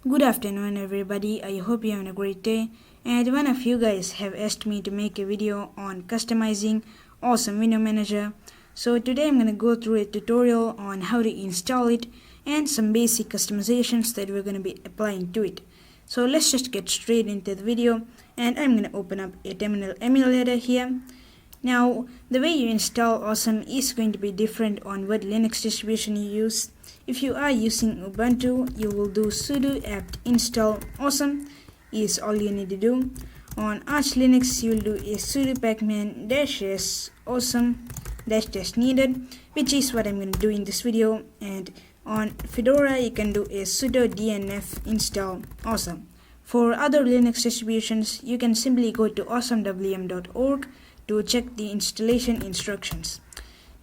Good afternoon everybody, I hope you're having a great day, and one of you guys have asked me to make a video on customizing Awesome Window Manager. So today I'm going to go through a tutorial on how to install it and some basic customizations that we're going to be applying to it. So let's just get straight into the video, and I'm going to open up a terminal emulator here. Now, the way you install Awesome is going to be different on what Linux distribution you use. If you are using Ubuntu, you will do sudo apt install awesome is all you need to do. On Arch Linux, you will do a sudo pacman -s awesome -dash needed, which is what I'm going to do in this video. And on Fedora, you can do a sudo dnf install awesome. For other Linux distributions, you can simply go to awesomewm.org to check the installation instructions.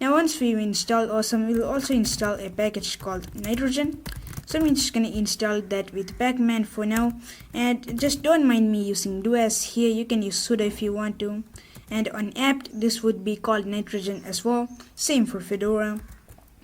Now once we've installed Awesome, we'll also install a package called Nitrogen. So I'm just going to install that with pacman for now, and just don't mind me using doas here. You can use sudo if you want to. And on apt, this would be called Nitrogen as well, same for Fedora.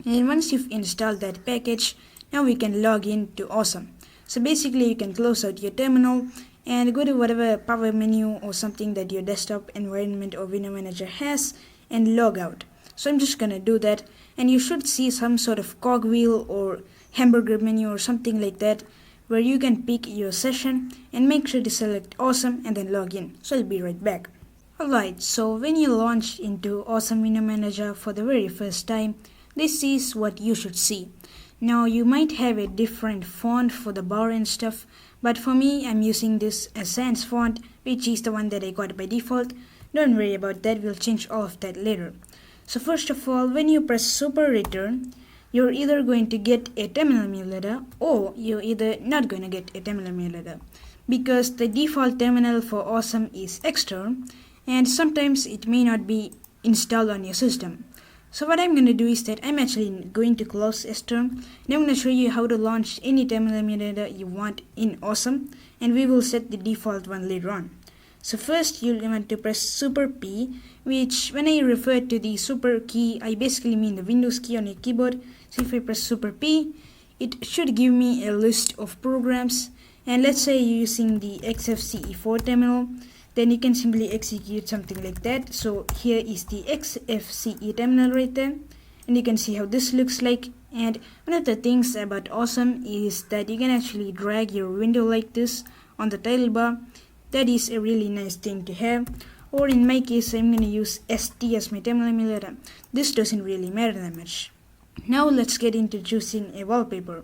And once you've installed that package, now we can log in to Awesome. So basically you can close out your terminal and go to whatever power menu or something that your desktop environment or window manager has and log out. So I'm just gonna do that, and you should see some sort of cogwheel or hamburger menu or something like that where you can pick your session and make sure to select Awesome and then log in. So I'll be right back. Alright, so when you launch into Awesome Window Manager for the very first time, this is what you should see. Now you might have a different font for the bar and stuff, but for me I'm using this Sans font, which is the one that I got by default. Don't worry about that, we'll change all of that later. So first of all, when you press super return, you're either going to get a terminal emulator or you're either not going to get a terminal emulator, because the default terminal for Awesome is extern and sometimes it may not be installed on your system. So what I'm going to do is that I'm actually going to close extern, and I'm going to show you how to launch any terminal emulator you want in Awesome, and we will set the default one later on. So first you'll want to press super P, which when I refer to the super key, I basically mean the Windows key on your keyboard. So if I press super P, it should give me a list of programs, and let's say you're using the XFCE4 terminal, then you can simply execute something like that. So here is the XFCE terminal right there, and you can see how this looks like. And one of the things about Awesome is that you can actually drag your window like this on the title bar. That is a really nice thing to have. Or in my case, I'm going to use ST as my terminal emulator. This doesn't really matter that much. Now let's get into choosing a wallpaper,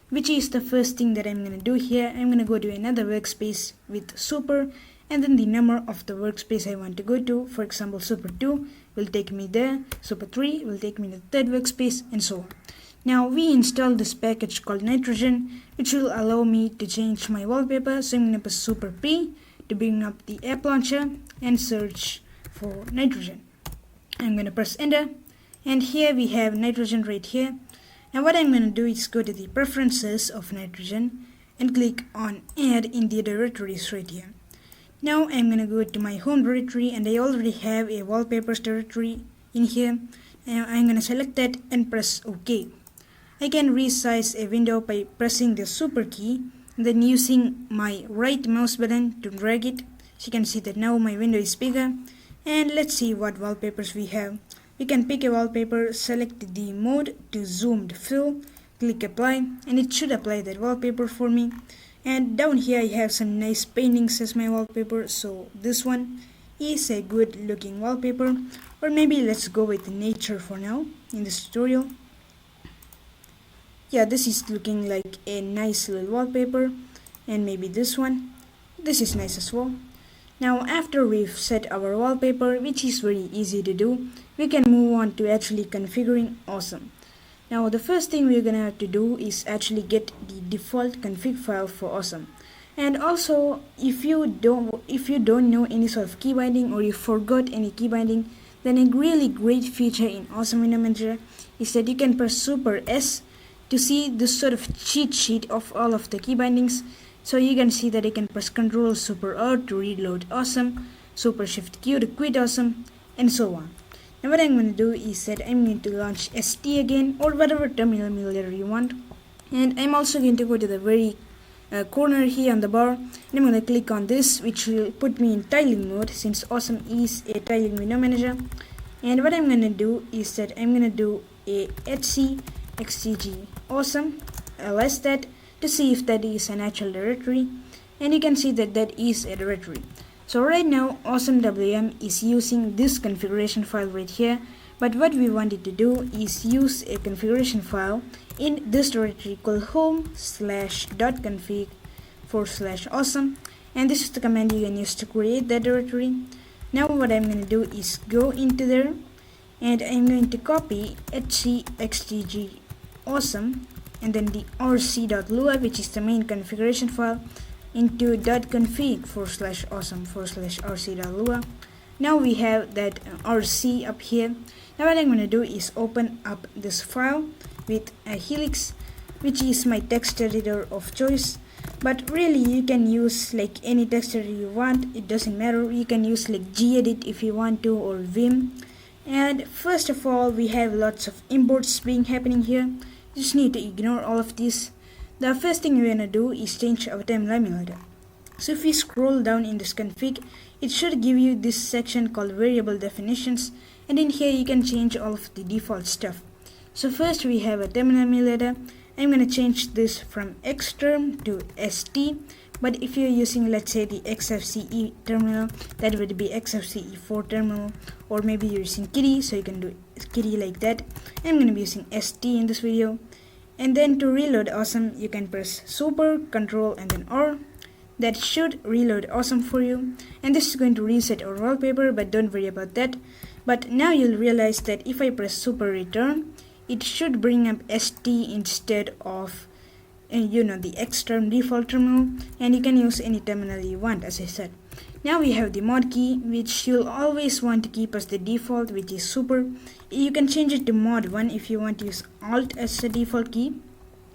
which is the first thing that I'm going to do here. I'm going to go to another workspace with super, and then the number of the workspace I want to go to. For example, super 2 will take me there, super 3 will take me to the third workspace, and so on. Now we installed this package called Nitrogen, which will allow me to change my wallpaper. So I'm going to press super P to bring up the app launcher and search for Nitrogen. I'm going to press enter, and here we have Nitrogen right here. Now what I'm going to do is go to the preferences of Nitrogen and click on add in the directories right here. Now I'm going to go to my home directory, and I already have a wallpapers directory in here. Now I'm going to select that and press OK. I can resize a window by pressing the super key, then using my right mouse button to drag it. So you can see that now my window is bigger. And let's see what wallpapers we have. We can pick a wallpaper, select the mode to zoomed fill, click apply, and it should apply that wallpaper for me. And down here I have some nice paintings as my wallpaper, so this one is a good looking wallpaper. Or maybe let's go with nature for now in this tutorial. Yeah, this is looking like a nice little wallpaper, and maybe this one. This is nice as well. Now after we've set our wallpaper, which is very easy to do, we can move on to actually configuring Awesome. Now the first thing we're gonna have to do is actually get the default config file for Awesome. And also, if you don't know any sort of key binding, or you forgot any key binding, then a really great feature in Awesome Window Manager is that you can press super S to see this sort of cheat sheet of all of the key bindings. So you can see that I can press Ctrl super R to reload Awesome, super shift Q to quit Awesome, and so on. Now what I'm going to do is that I'm going to launch ST again, or whatever terminal emulator you want. And I'm also going to go to the very corner here on the bar, and I'm going to click on this, which will put me in tiling mode since Awesome is a tiling window manager. And what I'm going to do is that I'm going to do a xtg awesome ls that to see if that is an actual directory, and you can see that that is a directory. So right now awesome wm is using this configuration file right here, but what we wanted to do is use a configuration file in this directory called home/.config/awesome, and this is the command you can use to create that directory. Now what I'm going to do is go into there, and I'm going to copy xtg awesome and then the rc.lua, which is the main configuration file, into .config/awesome/rc.lua. Now we have that rc up here. Now what I'm going to do is open up this file with a Helix, which is my text editor of choice. But really you can use like any text editor you want, it doesn't matter. You can use like gedit if you want to, or vim. And first of all, we have lots of imports being happening here. You just need to ignore all of this. The first thing we're gonna do is change our timeline emulator. So if we scroll down in this config, it should give you this section called variable definitions, and in here you can change all of the default stuff. So first we have a terminal emulator. I'm going to change this from xterm to st, but if you're using, let's say, the xfce terminal, that would be xfce4 terminal, or maybe you're using kitty, so you can do kitty like that. I'm going to be using st in this video. And then to reload awesome, you can press super control and then r. That should reload awesome for you, and this is going to reset our wallpaper, but don't worry about that. But now you'll realize that if I press super return, it should bring up st instead of the xterm default terminal, and you can use any terminal you want, as I said. Now we have the mod key, which you'll always want to keep as the default, which is super. You can change it to mod 1 if you want to use alt as the default key.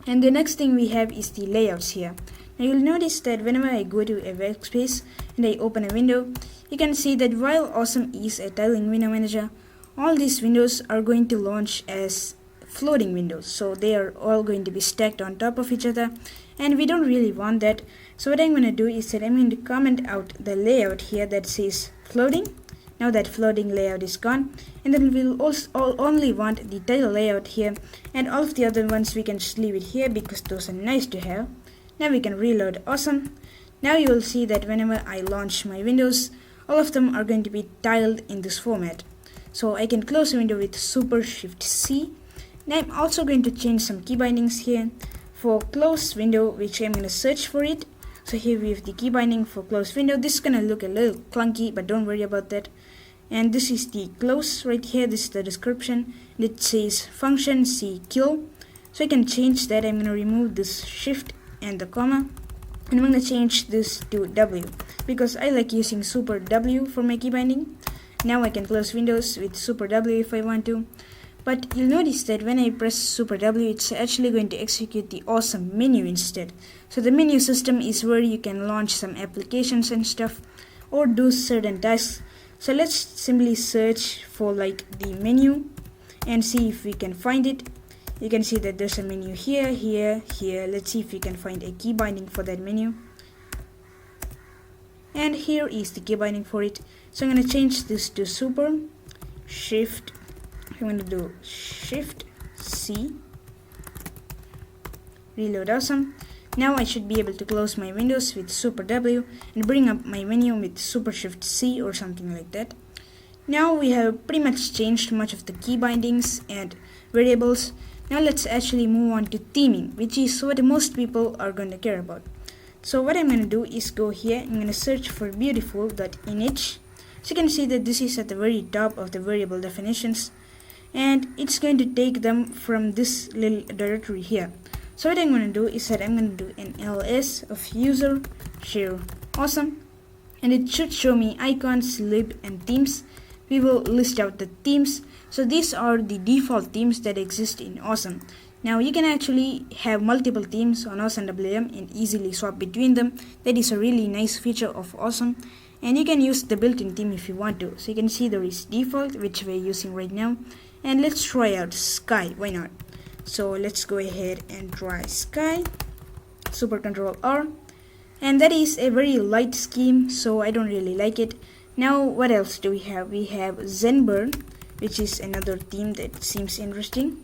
And the next thing we have is the layouts here. Now you'll notice that whenever I go to a workspace and I open a window, you can see that while Awesome is a tiling window manager, all these windows are going to launch as floating windows, so they are all going to be stacked on top of each other, and we don't really want that. So what I'm going to do is that I'm going to comment out the layout here that says floating. Now that floating layout is gone, and then we'll also only want the title layout here, and all of the other ones we can just leave it here because those are nice to have. Now we can reload Awesome. Now you will see that whenever I launch my windows, all of them are going to be tiled in this format. So I can close the window with Super Shift C. Now I'm also going to change some key bindings here. For close window, which I'm going to search for it. So here we have the key binding for close window. This is going to look a little clunky, but don't worry about that. And this is the close right here. This is the description. It says function C kill. So I can change that. I'm going to remove this shift and the comma. And I'm going to change this to W because I like using Super W for my key binding. Now I can close windows with Super W if I want to. But you'll notice that when I press Super W, it's actually going to execute the Awesome menu instead. So the menu system is where you can launch some applications and stuff, or do certain tasks. So let's simply search for like the menu and see if we can find it. You can see that there's a menu here, here, here. Let's see if we can find a key binding for that menu. And here is the key binding for it. So I'm going to change this to Super Shift. I'm going to do Shift C, reload Awesome. Now I should be able to close my windows with Super W and bring up my menu with Super Shift C or something like that. Now we have pretty much changed much of the key bindings and variables. Now let's actually move on to theming, which is what most people are going to care about. So what I'm going to do is go here. I'm going to search for beautiful.init. So you can see that this is at the very top of the variable definitions, and it's going to take them from this little directory here. So what I'm going to do is that I'm going to do an ls of user share awesome, and it should show me icons, lib, and themes. We will list out the themes. So these are the default themes that exist in Awesome. Now you can actually have multiple themes on Awesome WM and easily swap between them. That is a really nice feature of Awesome, and you can use the built-in theme if you want to. So you can see there is default, which we're using right now. And let's try out sky, why not? So let's go ahead and try sky. super control R, and that is a very light scheme, so I don't really like it. Now what else do we have? We have Zenburn, which is another theme that seems interesting,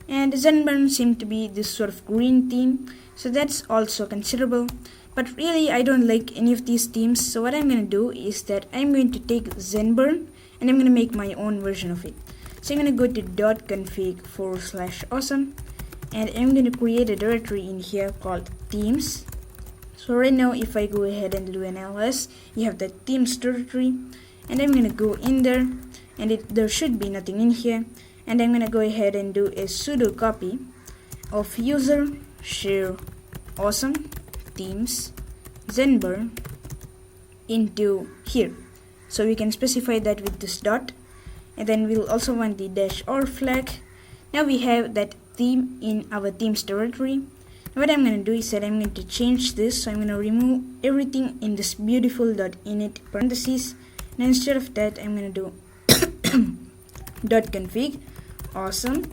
and Zenburn seemed to be this sort of green theme, so that's also considerable. But really I don't like any of these themes, so what I'm going to do is that I'm going to take Zenburn and I'm going to make my own version of it. So I'm going to go to .config/awesome, and I'm going to create a directory in here called themes. So right now if I go ahead and do an ls, you have the themes directory, and I'm going to go in there, and there should be nothing in here, and I'm going to go ahead and do a sudo copy of user share awesome themes Zenburn into here. So we can specify that with this dot, and then we'll also want the -r flag. Now we have that theme in our themes directory. What I'm going to do is that I'm going to change this, so I'm going to remove everything in this beautiful .init parentheses, and instead of that I'm going to do .config awesome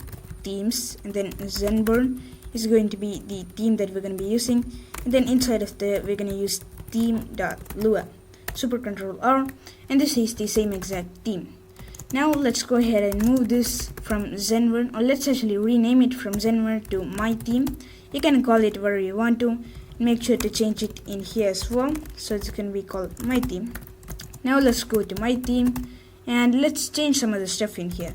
themes, and then Zenburn is going to be the theme that we're going to be using, and then inside of there we're going to use theme.lua super control R, and this is the same exact theme. Now let's go ahead and move this from Zenburn, or let's actually rename it from Zenburn to my theme. You can call it whatever you want to. Make sure to change it in here as well, so it's going to be called my theme. Now let's go to my theme, and let's change some of the stuff in here.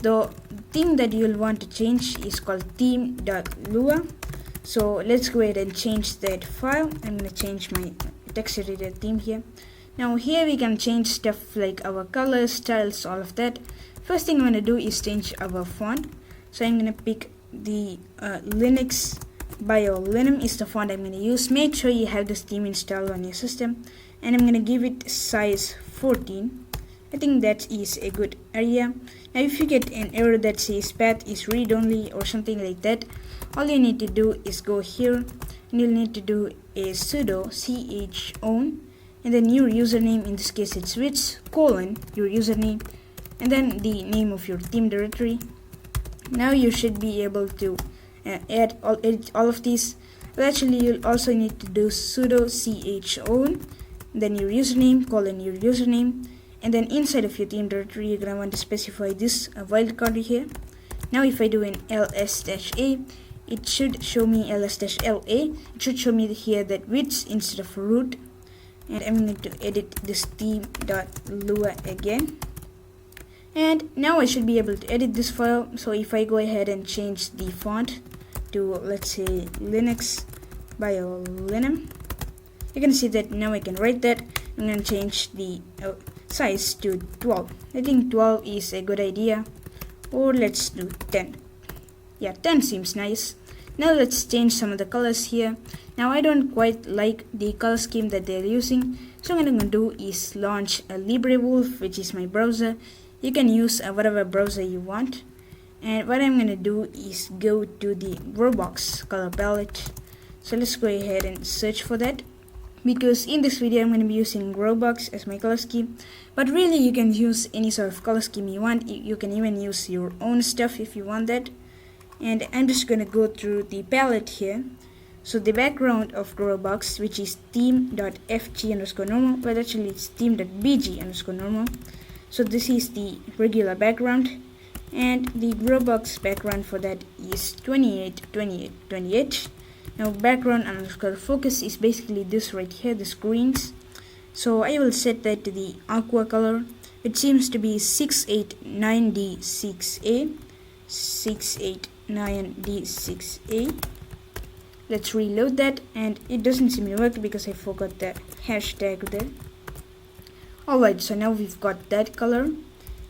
The theme that you'll want to change is called theme.lua. So let's go ahead and change that file. I'm going to change my text editor theme here. Now here we can change stuff like our colors, styles, all of that. First thing I'm going to do is change our font. So I'm going to pick the Linux BioLinum is the font I'm going to use. Make sure you have this theme installed on your system, and I'm going to give it size 14. I think that is a good area. Now if you get an error that says path is read only or something like that, all you need to do is go here, and you'll need to do a sudo chown, and then your username, in this case it's wits, your username, and then the name of your theme directory. Now you should be able to edit all of these, but actually you'll also need to do sudo chown, then your username, your username, and then inside of your theme directory you're gonna want to specify this wildcard here. Now if I do an ls-a, it should show me ls-la, it should show me here that wits instead of root, and I'm going to edit this theme.lua again. And now I should be able to edit this file. So if I go ahead and change the font to, let's say, Linux BioLinum, you can see that now I can write that. I'm going to change the size to 12. I think 12 is a good idea, or let's do 10. Yeah, 10 seems nice. Now let's change some of the colors here. Now I don't quite like the color scheme that they're using, so what I'm going to do is launch a LibreWolf, which is my browser. You can use whatever browser you want, and what I'm going to do is go to the Roblox color palette. So let's go ahead and search for that, because in this video I'm going to be using Roblox as my color scheme, but really you can use any sort of color scheme you want. You can even use your own stuff if you want that. And I'm just going to go through the palette here. So the background of Roblox, which is theme.fg_normal, but actually it's theme.bg_normal. So this is the regular background, and the Roblox background for that is 282828. Now background_focus is basically this right here, the screens. So I will set that to the aqua color. It seems to be 689D6A. 689D6A. Let's reload that, and it doesn't seem to work because I forgot that hashtag there. Alright, so now we've got that color,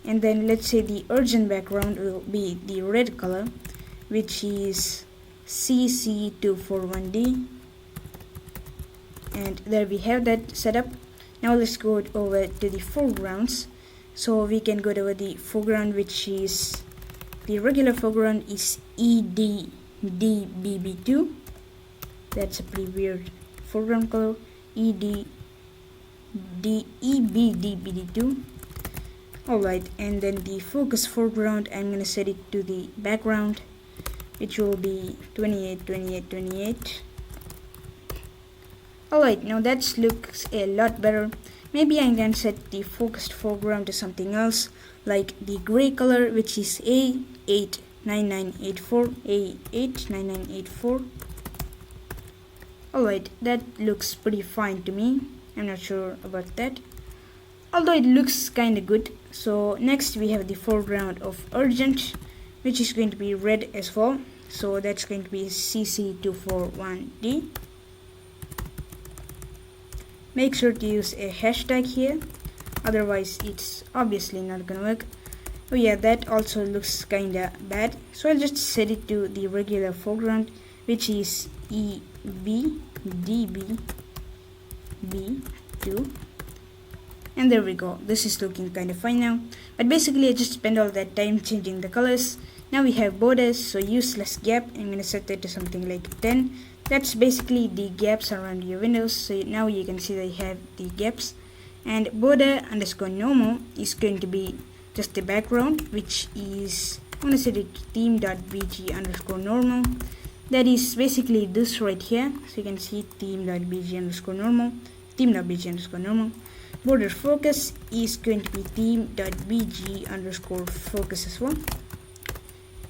and then let's say the urgent background will be the red color, which is CC241D, and there we have that set up. Now let's go over to the foregrounds. So we can go over the foreground, which is the regular foreground is EDDBB2. That's a pretty weird foreground color, EBDBD2. Alright, and then the focus foreground, I'm going to set it to the background, which will be 282828. Alright, now that looks a lot better. Maybe I can set the focused foreground to something else, like the gray color, which is A89984, A89984. Alright, that looks pretty fine to me. I'm not sure about that, although it looks kinda good. So next we have the foreground of urgent, which is going to be red as well. So that's going to be CC241D. Make sure to use a hashtag here, otherwise it's obviously not gonna work. Oh yeah, that also looks kinda bad, so I'll just set it to the regular foreground, which is EBDBB2. And there we go, this is looking kinda fine now. But basically I just spent all that time changing the colors. Now we have borders, so use less gap. I'm gonna set that to something like 10. That's basically the gaps around your windows, so now you can see they have the gaps. And border underscore normal is going to be just the background, which is, I'm gonna set it to theme.bg underscore normal. That is basically this right here, so you can see theme.bg underscore normal, theme.bg underscore normal. Border focus is going to be theme.bg underscore focus as well.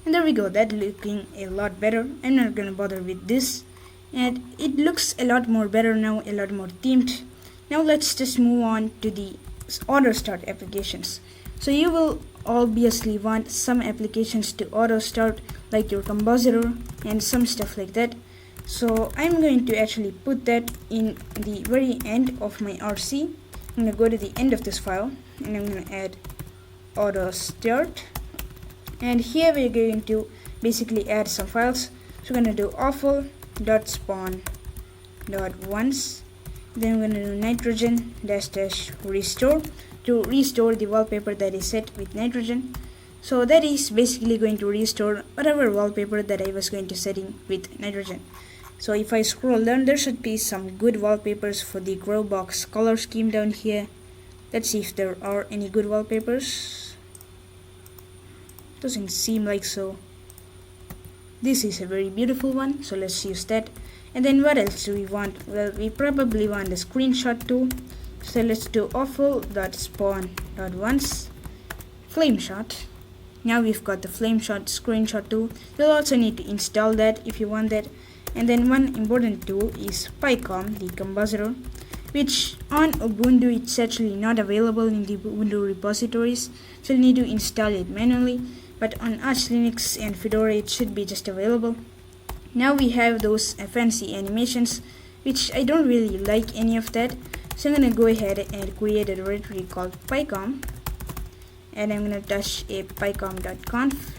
And there we go, that looking a lot better. I'm not gonna bother with this, and it looks a lot more better now, a lot more themed. Now let's just move on to the auto start applications. So you will obviously want some applications to auto start, like your compositor and some stuff like that. So I'm going to actually put that in the very end of my RC. I'm going to go to the end of this file and I'm going to add auto start. And here we're going to basically add some files. So we're going to do awful.spawn.once. Then we're going to do nitrogen -- restore to restore the wallpaper that is set with nitrogen. So that is basically going to restore whatever wallpaper that I was going to set in with nitrogen. So if I scroll down, there should be some good wallpapers for the grow box color scheme down here. Let's see if there are any good wallpapers. Doesn't seem like so. This is a very beautiful one, so let's use that. And then what else do we want? Well, we probably want a screenshot tool. So let's do awful.spawn.once flame shot. Now we've got the flame shot screenshot tool. You'll also need to install that if you want that. And then one important tool is PyCom, the compositor, which on Ubuntu it's actually not available in the Ubuntu repositories, so you need to install it manually. But on Arch Linux and Fedora it should be just available. Now we have those fancy animations, which I don't really like any of that. So I'm going to go ahead and create a directory called PyCom. And I'm going to touch a pycom.conf.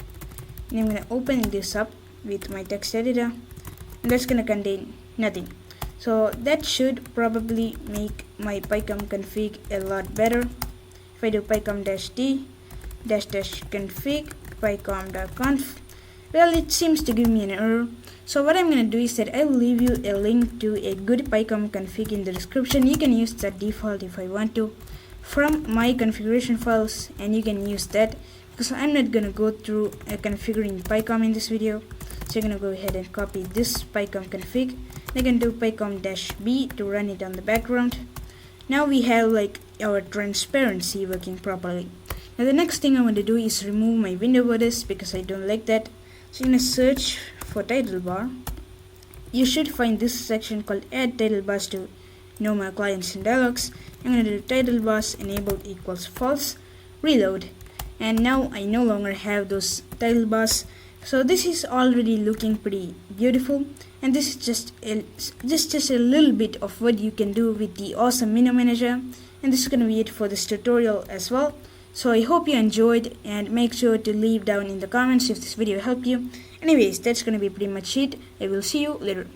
And I'm going to open this up with my text editor. And that's going to contain nothing. So that should probably make my pycom config a lot better. If I do pycom-d --config pycom.conf, well, it seems to give me an error. So what I'm going to do is that I will leave you a link to a good pycom config in the description. You can use that default if I want to from my configuration files, and you can use that because I'm not going to go through configuring pycom in this video. So you're going to go ahead and copy this pycom config. I can do pycom-b to run it on the background. Now we have like our transparency working properly. Now the next thing I want to do is remove my window borders because I don't like that. So I'm going to search for title bar. You should find this section called add title bars to normal clients and dialogs. I'm going to do title bars enabled equals false, reload, and now I no longer have those title bars. So this is already looking pretty beautiful, and this is just a little bit of what you can do with the awesome menu manager. And this is going to be it for this tutorial as well. So I hope you enjoyed, and make sure to leave down in the comments if this video helped you. Anyways, that's going to be pretty much it. I will see you later.